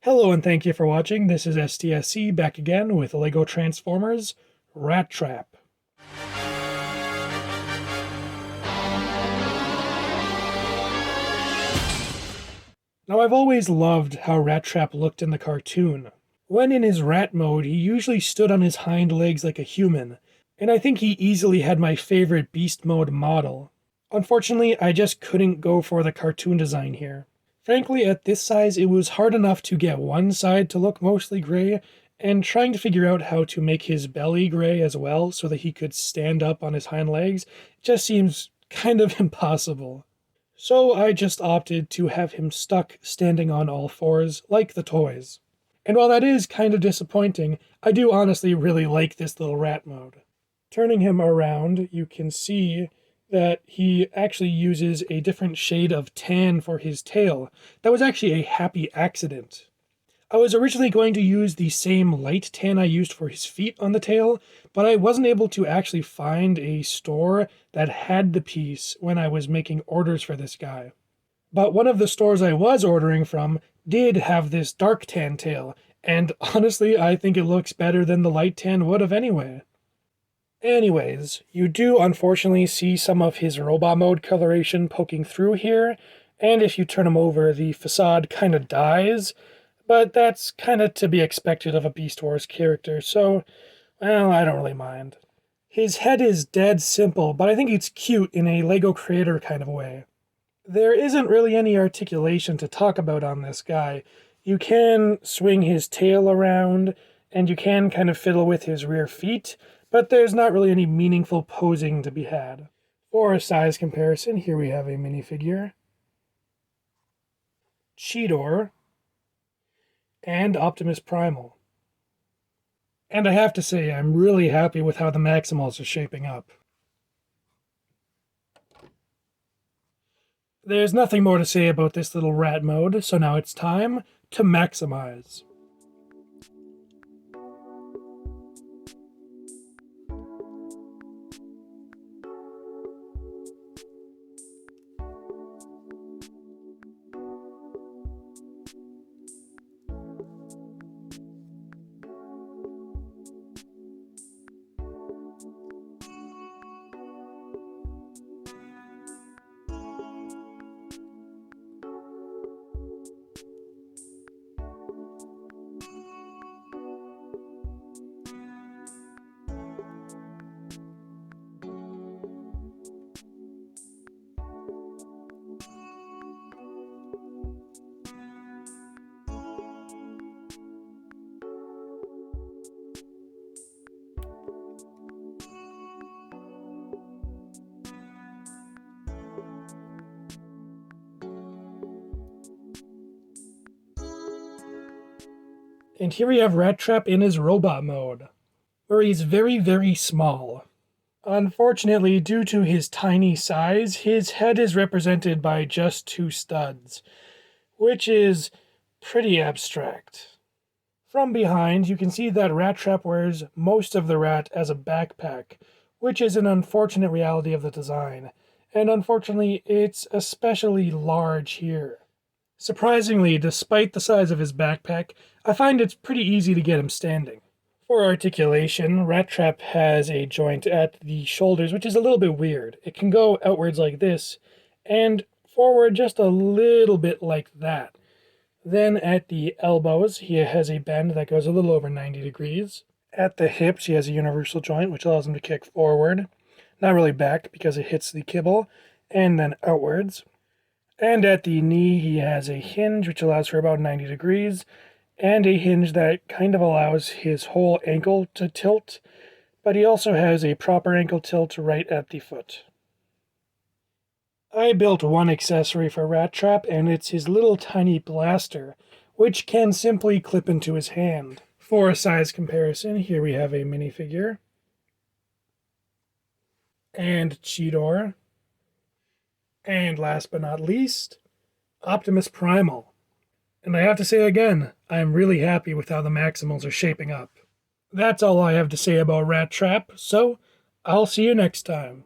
Hello and thank you for watching. This is STSC back again with LEGO Transformers Rattrap. Now I've always loved how Rattrap looked in the cartoon. When in his rat mode, he usually stood on his hind legs like a human, and I think he easily had my favorite beast mode model. Unfortunately, I just couldn't go for the cartoon design here. Frankly, at this size, it was hard enough to get one side to look mostly gray, and trying to figure out how to make his belly gray as well so that he could stand up on his hind legs just seems kind of impossible. So I just opted to have him stuck standing on all fours like the toys. And while that is kind of disappointing, I do honestly really like this little rat mode. Turning him around, you can see that he actually uses a different shade of tan for his tail. That was actually a happy accident. I was originally going to use the same light tan I used for his feet on the tail, but I wasn't able to actually find a store that had the piece when I was making orders for this guy. But one of the stores I was ordering from did have this dark tan tail, and honestly, I think it looks better than the light tan would have anyway. Anyways, you do unfortunately see some of his robot mode coloration poking through here, and if you turn him over, the facade kind of dies, but that's kind of to be expected of a Beast Wars character, so, well, I don't really mind. His head is dead simple, but I think it's cute in a LEGO creator kind of way. There isn't really any articulation to talk about on this guy. You can swing his tail around, and you can kind of fiddle with his rear feet, but there's not really any meaningful posing to be had. For a size comparison, here we have a minifigure, Cheetor, and Optimus Primal. And I have to say, I'm really happy with how the Maximals are shaping up. There's nothing more to say about this little rat mode, so now it's time to maximize. And here we have Rattrap in his robot mode, where he's very, very small. Unfortunately, due to his tiny size, his head is represented by just two studs, which is pretty abstract. From behind, you can see that Rattrap wears most of the rat as a backpack, which is an unfortunate reality of the design, and unfortunately, it's especially large here. Surprisingly, despite the size of his backpack, I find it's pretty easy to get him standing. For articulation, Rattrap has a joint at the shoulders, which is a little bit weird. It can go outwards like this, and forward just a little bit like that. Then at the elbows, he has a bend that goes a little over 90 degrees. At the hips, he has a universal joint, which allows him to kick forward. Not really back, because it hits the kibble, and then outwards. And at the knee, he has a hinge, which allows for about 90 degrees, and a hinge that kind of allows his whole ankle to tilt, but he also has a proper ankle tilt right at the foot. I built one accessory for Rattrap, and it's his little tiny blaster, which can simply clip into his hand. For a size comparison, here we have a minifigure, and Cheetor, and last but not least, Optimus Primal. And I have to say again, I'm really happy with how the Maximals are shaping up. That's all I have to say about Rattrap, so I'll see you next time.